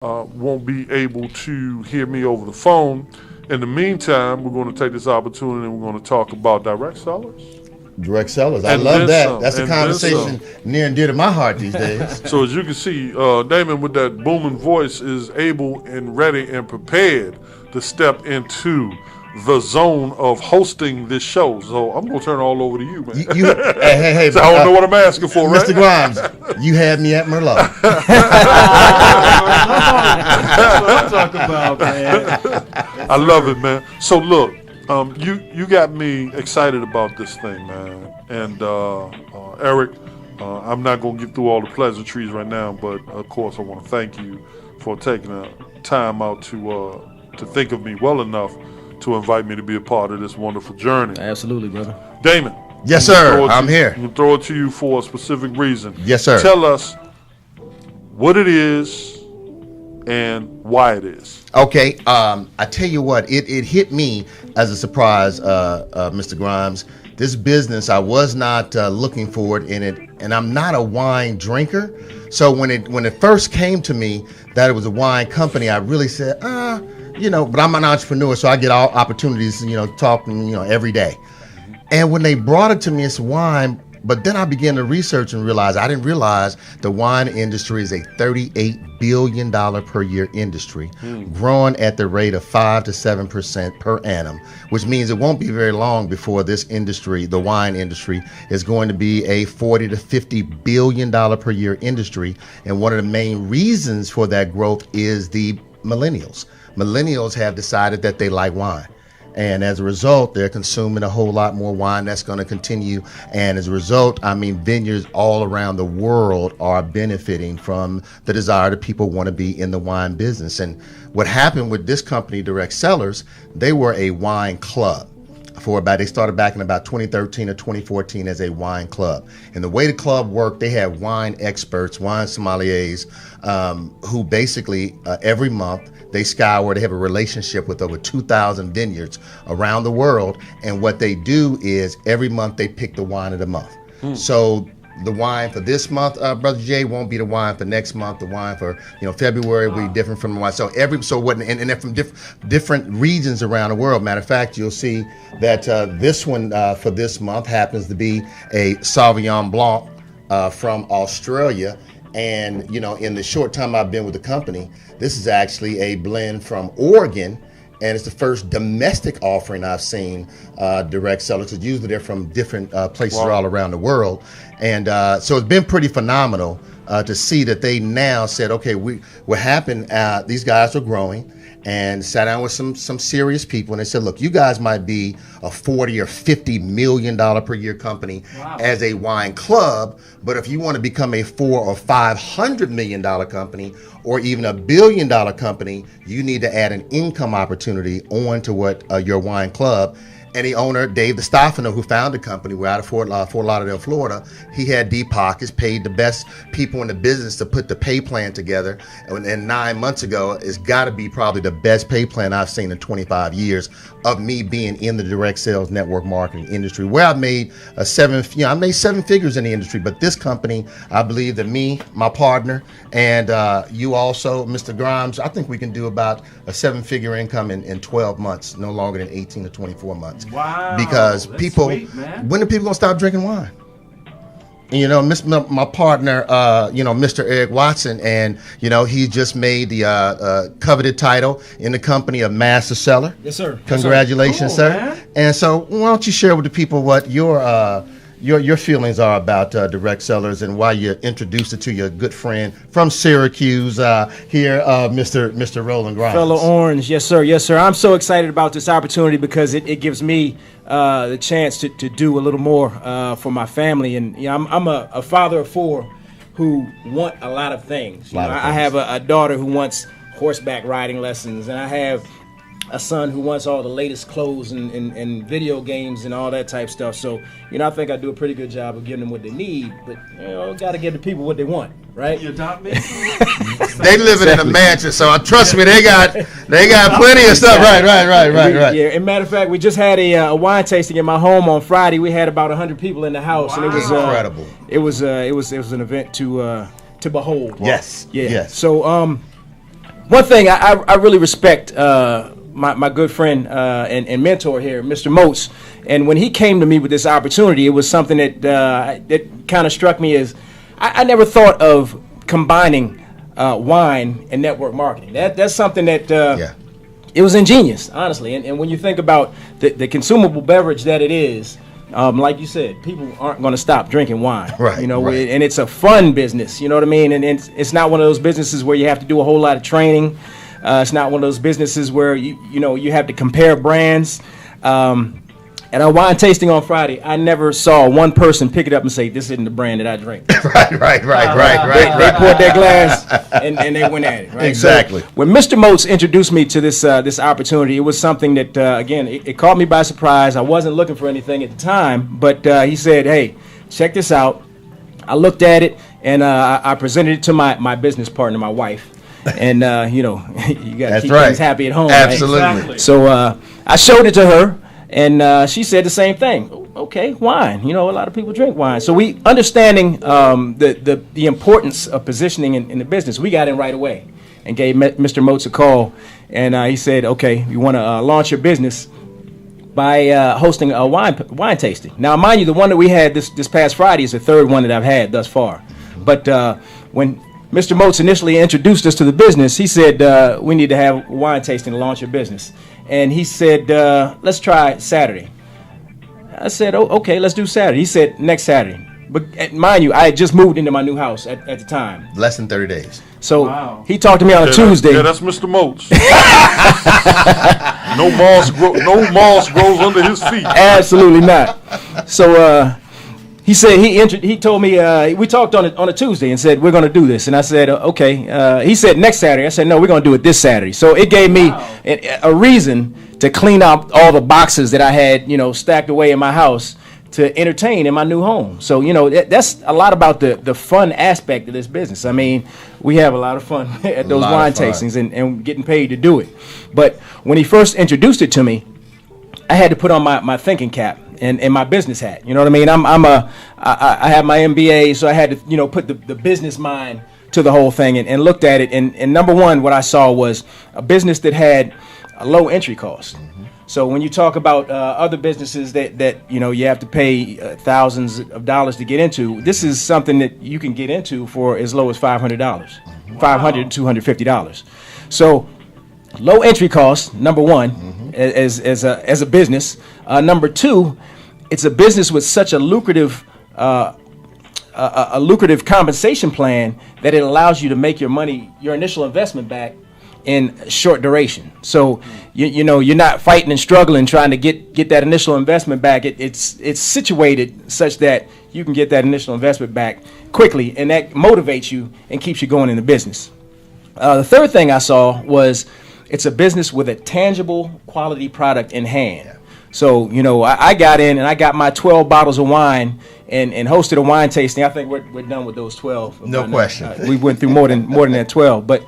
won't be able to hear me over the phone. In the meantime, we're going to take this opportunity and we're going to talk about direct sellers. Direct sellers. I And love then that. some, That's a and then conversation near and dear to my heart these days. So as you can see, Damon with that booming voice is able and ready and prepared to step into the zone of hosting this show. So I'm going to turn it all over to you, man. Hey, So I don't know what I'm asking for, right? Mr. Grimes, you had me at Merlot. That's what I'm talking about, man. I love it, man. So look, you got me excited about this thing, man. And Eric, I'm not going to get through all the pleasantries right now, but of course I want to thank you for taking the time out to think of me well enough to invite me to be a part of this wonderful journey. Absolutely, brother. Damon. Yes, sir. I'm here. I'm going to throw it to you for a specific reason. Yes, sir. Tell us what it is and why it is. Okay, I tell you what, it hit me as a surprise, Mr. Grimes. This business, I was not looking for it in it, and I'm not a wine drinker. So when it first came to me that it was a wine company, I really said, but I'm an entrepreneur, so I get all opportunities, talking, every day. And when they brought it to me, it's wine. But then I began to research and I didn't realize the wine industry is a $38 billion per year industry, growing at the rate of 5 to 7% per annum, which means it won't be very long before this industry, the wine industry, is going to be a $40 to $50 billion per year industry. And one of the main reasons for that growth is the millennials. Millennials have decided that they like wine. And as a result, they're consuming a whole lot more wine. That's going to continue. And as a result, vineyards all around the world are benefiting from the desire that people want to be in the wine business. And what happened with this company, Direct Sellers, they were a wine club. They started back in about 2013 or 2014 as a wine club. And the way the club worked, they had wine experts, wine sommeliers, who basically every month they scour. They have a relationship with over 2,000 vineyards around the world. And what they do is every month they pick the wine of the month. So the wine for this month, Brother Jay, won't be the wine for next month. The wine for February will be different from the wine. So and they're from different regions around the world. Matter of fact, you'll see that this one for this month happens to be a Sauvignon Blanc from Australia. And in the short time I've been with the company, this is actually a blend from Oregon. And it's the first domestic offering I've seen direct sellers. Because usually they're from different places all around the world. And so it's been pretty phenomenal to see that they now said, okay, what happened, these guys are growing, and sat down with some serious people. And they said, look, you guys might be a $40 or $50 million per year company as a wine club. But if you want to become a $400 or $500 million company, or even $1 billion company, you need to add an income opportunity on to what your wine club. And the owner, Dave DeStefano, who founded the company, we're out of Fort Lauderdale, Florida. He had deep pockets, paid the best people in the business to put the pay plan together. And 9 months ago, it's got to be probably the best pay plan I've seen in 25 years of me being in the direct sales network marketing industry, where I've made I made 7 figures in the industry. But this company, I believe that me, my partner, and you also, Mr. Grimes, I think we can do about a 7-figure income in 12 months, no longer than 18 to 24 months. Wow. Because people, sweet, man. when are people gonna stop drinking wine? And, my partner, Mr. Eric Watson, and he just made the coveted title in the company of Master Seller. Yes, sir. Congratulations, Cool, sir. Man. And so, why don't you share with the people what your feelings are about direct sellers, and why you introduced it to your good friend from Syracuse here, Mr. Roland Grimes. Fellow Orange, yes sir, yes sir. I'm so excited about this opportunity because it gives me the chance to do a little more for my family. And I'm a father of 4 who want a lot of things. I have a daughter who wants horseback riding lessons, and I have a son who wants all the latest clothes and video games and all that type stuff. So, I think I do a pretty good job of giving them what they need, but, got to give the people what they want, right? You adopt me? They living in a mansion, so trust me, they got plenty of stuff. Right. Yeah, and matter of fact, we just had a wine tasting in my home on Friday. We had about 100 people in the house, and it was incredible. It was an event to behold. Yes. Yeah. Yes. So one thing I really respect my good friend and mentor here, Mr. Moats, and when he came to me with this opportunity, it was something that kind of struck me as I never thought of combining wine and network marketing. That's something that it was ingenious, honestly. And when you think about the consumable beverage that it is, like you said, people aren't going to stop drinking wine. Right. Right. And it's a fun business. You know what I mean? And it's not one of those businesses where you have to do a whole lot of training. It's not one of those businesses where you have to compare brands. At our wine tasting on Friday, I never saw one person pick it up and say, "This isn't the brand that I drink." Right. They poured their glass and they went at it. Right? Exactly. So when Mr. Moats introduced me to this opportunity, it was something that again it caught me by surprise. I wasn't looking for anything at the time, but he said, "Hey, check this out." I looked at it and I presented it to my business partner, my wife. And you got to keep things happy at home. Absolutely. Right? Exactly. So I showed it to her. And she said the same thing. Okay, wine. A lot of people drink wine. So we understanding the importance of positioning in the business. We got in right away and gave Mr. Moats a call. And he said, okay, you want to launch your business by hosting a wine tasting. Now, mind you, the one that we had this past Friday is the third one that I've had thus far. But when Mr. Moats initially introduced us to the business, he said, we need to have wine tasting to launch your business. And he said, let's try Saturday. I said, oh, okay, let's do Saturday. He said, next Saturday. But mind you, I had just moved into my new house at the time. Less than 30 days. So he talked to me on a Tuesday. Yeah, that's Mr. Moats. No moss grows under his feet. Absolutely not. So he said he told me we talked on a Tuesday and said we're going to do this, and I said okay. He said next Saturday. I said no, we're going to do it this Saturday. So it gave me a reason to clean out all the boxes that I had stacked away in my house to entertain in my new home. So that's a lot about the fun aspect of this business. I mean, we have a lot of fun at those wine tastings and getting paid to do it. But when he first introduced it to me, I had to put on my thinking cap and my business hat. You know what I mean? I have my MBA, so I had to put the business mind to the whole thing and looked at it. And number one, what I saw was a business that had a low entry cost. Mm-hmm. So when you talk about other businesses that you have to pay thousands of dollars to get into, this is something that you can get into for as low as $500, $500 to $250. So low entry cost, number one, as a business. Number two, it's a business with such a lucrative compensation plan that it allows you to make your initial investment back in short duration. So you're not fighting and struggling trying to get that initial investment back. It's situated such that you can get that initial investment back quickly, and that motivates you and keeps you going in the business. The third thing I saw was it's a business with a tangible quality product in hand. So, I got in and I got my 12 bottles of wine and hosted a wine tasting. I think we're done with those 12. No question. We went through more than that 12. But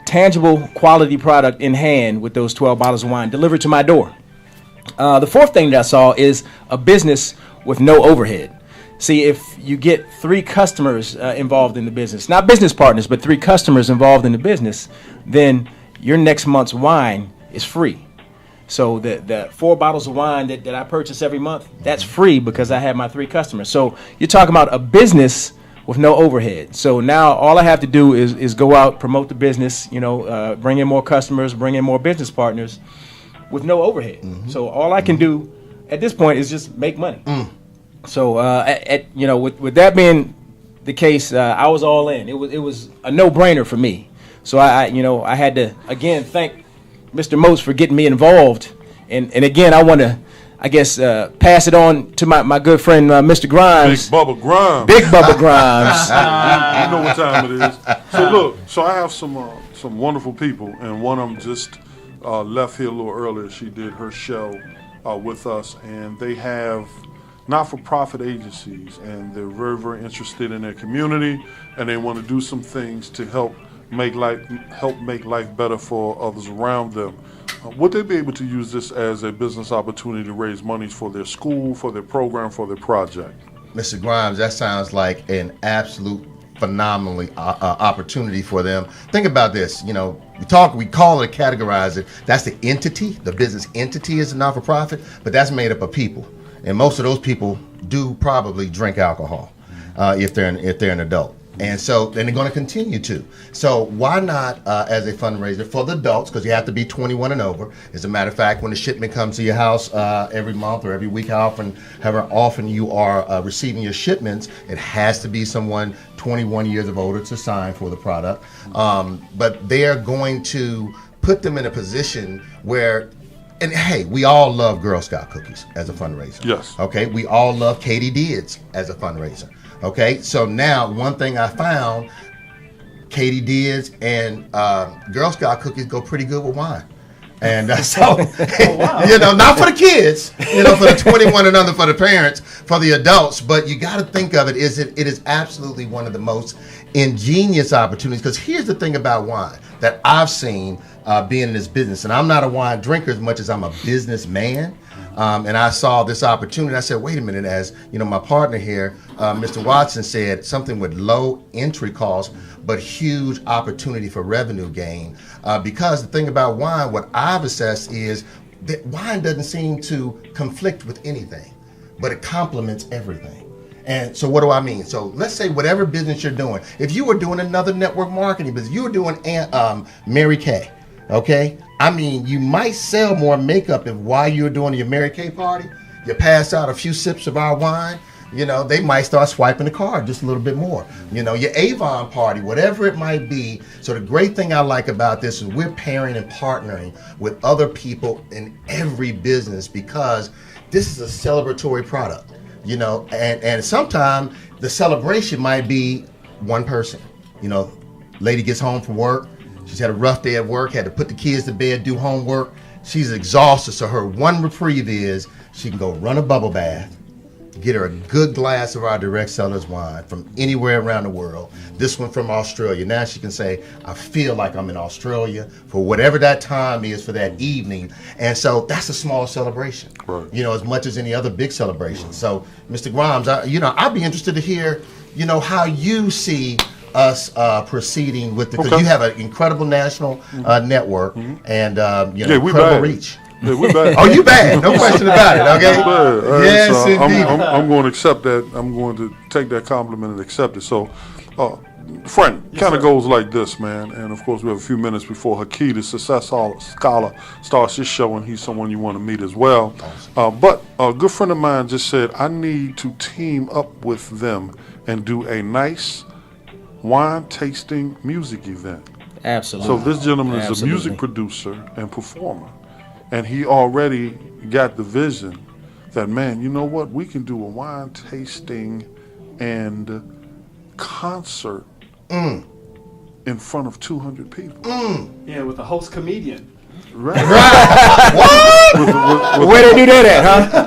tangible quality product in hand with those 12 bottles of wine delivered to my door. The fourth thing that I saw is a business with no overhead. See, if you get 3 customers involved in the business, not business partners, but 3 customers involved in the business, then your next month's wine is free. So the 4 bottles of wine that I purchase every month, that's free because I have my 3 customers. So you're talking about a business with no overhead. So now all I have to do is go out, promote the business, bring in more customers, bring in more business partners with no overhead. Mm-hmm. So all I can do at this point is just make money. So with that being the case, I was all in. It was a no-brainer for me. So I had to again thank Mr. Moats for getting me involved, and again I want to pass it on to my good friend Mr. Grimes. Big Bubba Grimes. Big Bubba Grimes. You know what time it is. So I have some wonderful people, and one of them just left here a little earlier. She did her show with us, and they have not-for-profit agencies, and they're very, very interested in their community, and they want to do some things to help make life better for others around them. Would they be able to use this as a business opportunity to raise money for their school, for their program, for their project? Mr. Grimes, that sounds like an absolute phenomenally opportunity for them. Think about this. You know, we call it, categorize it. That's the entity. The business entity is a not-for-profit, but that's made up of people, and most of those people do probably drink alcohol if they're an adult. And so then they're going to continue to. So why not as a fundraiser for the adults, because you have to be 21 and over. As a matter of fact, when the shipment comes to your house every month or every week, however often you are receiving your shipments, it has to be someone 21 years of older to sign for the product. But they are going to put them in a position where, and hey, we all love Girl Scout cookies as a fundraiser. Yes. Okay, we all love Katie Dids as a fundraiser. Okay, so now one thing I found, Katie Dids and Girl Scout cookies go pretty good with wine. And so, you know, not for the kids, you know, for the 21 and under, for the parents, for the adults, but you got to think of it is absolutely one of the most ingenious opportunities. Because here's the thing about wine that I've seen being in this business, and I'm not a wine drinker as much as I'm a businessman. And I saw this opportunity. I said, wait a minute, as you know, my partner here, Mr. Watson, said something with low entry costs, but huge opportunity for revenue gain. Because the thing about wine, what I've assessed is that wine doesn't seem to conflict with anything, but it complements everything. And so what do I mean? So let's say whatever business you're doing, if you were doing another network marketing business, you were doing Mary Kay, okay? I mean, you might sell more makeup if while you're doing your Mary Kay party, you pass out a few sips of our wine, you know, they might start swiping the card just a little bit more. You know, your Avon party, whatever it might be. So the great thing I like about this is we're pairing and partnering with other people in every business because this is a celebratory product, you know, and sometimes the celebration might be one person. You know, lady gets home from work. She's had a rough day at work, had to put the kids to bed, do homework. She's exhausted, so her one reprieve is she can go run a bubble bath, get her a good glass of our direct sellers wine from anywhere around the world. This one from Australia. Now she can say, I feel like I'm in Australia for whatever that time is for that evening. And so that's a small celebration, right, you know, as much as any other big celebration. Right. So, Mr. Grimes, I'd be interested to hear, you know, how you see us proceeding with because you have an incredible national network and incredible reach. Yeah, we're bad. Oh, you bad. No question about it, okay? Bad. Yes, so indeed. I'm going to accept that. I'm going to take that compliment and accept it. So, Frank, kind of goes like this, man. And, of course, we have a few minutes before Hakeem, the Success Scholar, starts his show, and he's someone you want to meet as well. Awesome. But a good friend of mine just said, I need to team up with them and do a nice wine tasting music event. Absolutely. So this gentleman is a music producer and performer, and he already got the vision that, man, you know what, we can do a wine tasting and concert in front of 200 people. Yeah, with a host comedian. Right. Where they do that at, huh?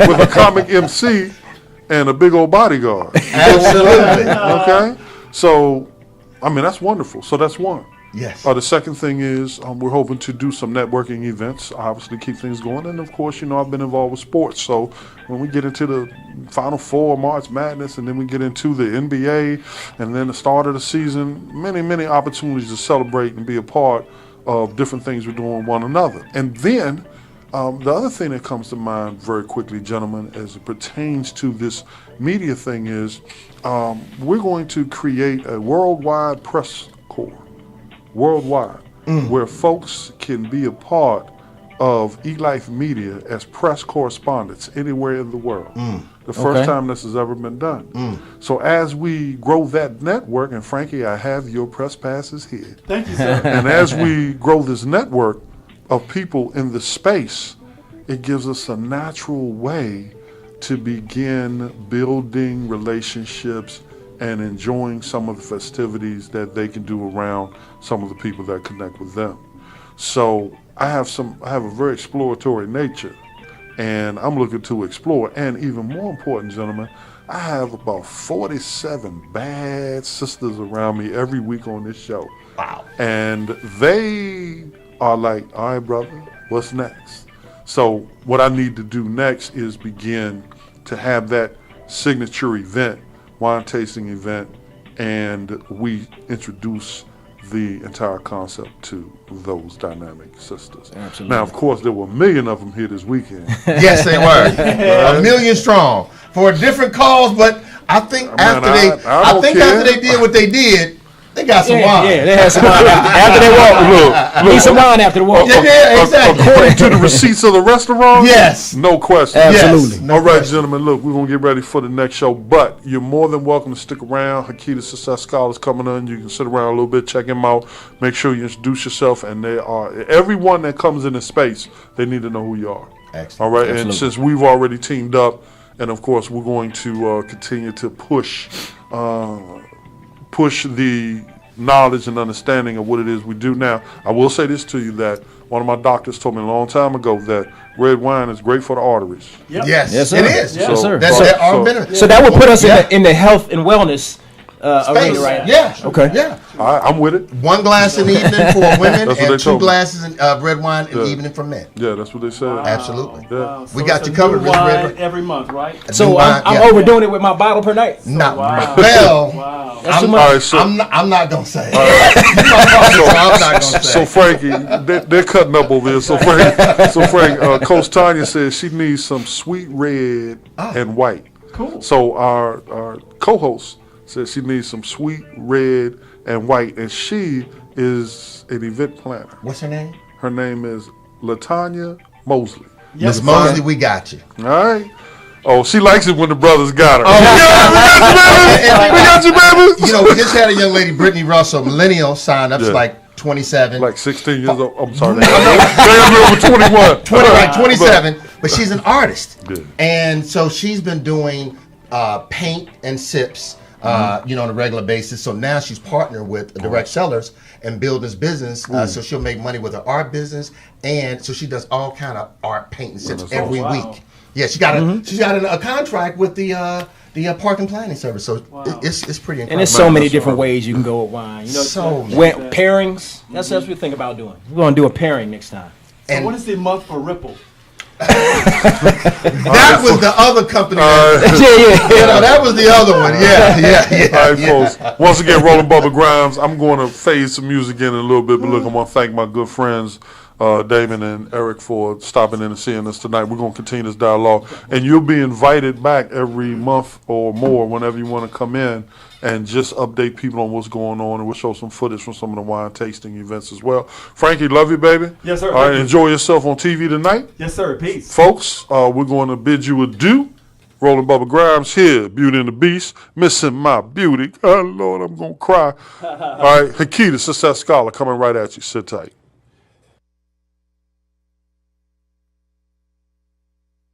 With a comic MC and a big old bodyguard. Absolutely. Okay? So, I mean, that's wonderful. So that's one. Yes. The second thing is we're hoping to do some networking events, obviously keep things going. And, of course, you know, I've been involved with sports. So when we get into the Final Four, March Madness, and then we get into the NBA, and then the start of the season, many, many opportunities to celebrate and be a part of different things we're doing with one another. And then the other thing that comes to mind very quickly, gentlemen, as it pertains to this media thing is we're going to create a worldwide press corps, worldwide, where folks can be a part of eLife Media as press correspondents anywhere in the world. The first time this has ever been done. So as we grow that network, and Frankie, I have your press passes here. Thank you, sir. And as we grow this network of people in the space, it gives us a natural way to begin building relationships and enjoying some of the festivities that they can do around some of the people that connect with them. So I have a very exploratory nature, and I'm looking to explore. And even more important, gentlemen, I have about 47 bad sisters around me every week on this show. Wow. And they are like, all right, brother, what's next? So what I need to do next is begin to have that signature event wine tasting event, and we introduce the entire concept to those dynamic sisters. Absolutely. Now, of course, there were a million of them here this weekend. Yes, they were. A million strong for a different cause, but I think after they did what they did, they got some wine. Yeah, they had some wine after they walked. Look, Need some wine after the walk. Yeah, exactly. According to the receipts of the restaurant, Yes. no question. Absolutely. Yes, no All right, question. gentlemen, look, we're going to get ready for the next show, but you're more than welcome to stick around. Hakita Success Scholars coming on. You can sit around a little bit, check them out, make sure you introduce yourself, and everyone that comes in this space, they need to know who you are. Excellent. All right, Absolutely. and since we've already teamed up, and of course, we're going to continue to push the knowledge and understanding of what it is we do. Now, I will say this to you, that one of my doctors told me a long time ago that red wine is great for the arteries. Yep. Yes, Yes, sir. it is. Yes, sir. There are benefits. So that would put us Yeah. in the health and wellness Space. arena right now. Yeah. Okay. Yeah. All right, I'm with it. 1 glass in the evening for women That's what they and 2 told me. glasses of red wine in the Yeah. evening for men. Yeah, that's what they said. Absolutely. Wow. We So got it's you a covered, new Mr. wine Redmond. every month, right? So wine, I'm yeah. overdoing it with my bottle per night. Not Wow. well. Wow. That's too I'm, much. All right, so I'm not gonna say. I'm not gonna say. So Frankie, they're cutting up over here. So Frank, Coach Tanya says she needs some sweet red and white. Cool. So our co-host says she needs some sweet red and white, and she is an event planner. What's her name? Her name is LaTanya Mosley. Miss Mosley, we got you. All right. Oh, she likes it when the brothers got her. Oh, We got you, baby. You know, we just had a young lady, Brittany Russell, millennial, sign up. She's Yeah. like 27. Like 16 years old. I'm sorry. They're over 21. 27, but she's an artist. Good. And so she's been doing paint and sips, on a regular basis. So now she's partnered with Direct Sellers and build this business. So she'll make money with her art business. And so she does all kind of art, paint, and sips every wow. week. Yeah, she got a contract with the park and planning service. So it's pretty incredible. And there's so many different ways you can go with wine. You know, So many. when pairings. That's what we think about doing. We're gonna do a pairing next time. So what is the month for Ripple? That was the other company. Yeah. That was the other one. Yeah. All right, folks. Once again, Roland Bubba Grimes. I'm going to fade some music in a little bit, but look, I want to thank my good friends, Damon and Eric, for stopping in and seeing us tonight. We're going to continue this dialogue, and you'll be invited back every month or more whenever you want to come in and just update people on what's going on, and we'll show some footage from some of the wine tasting events as well. Frankie, love you, baby. Yes, sir. All right, Thank you. enjoy yourself on TV tonight. Yes, sir. Peace. Folks, we're going to bid you adieu. Roland Bubba Grimes here, Beauty and the Beast, missing my beauty. Oh, Lord, I'm going to cry. All right, Hakita, Success Scholar, coming right at you. Sit tight.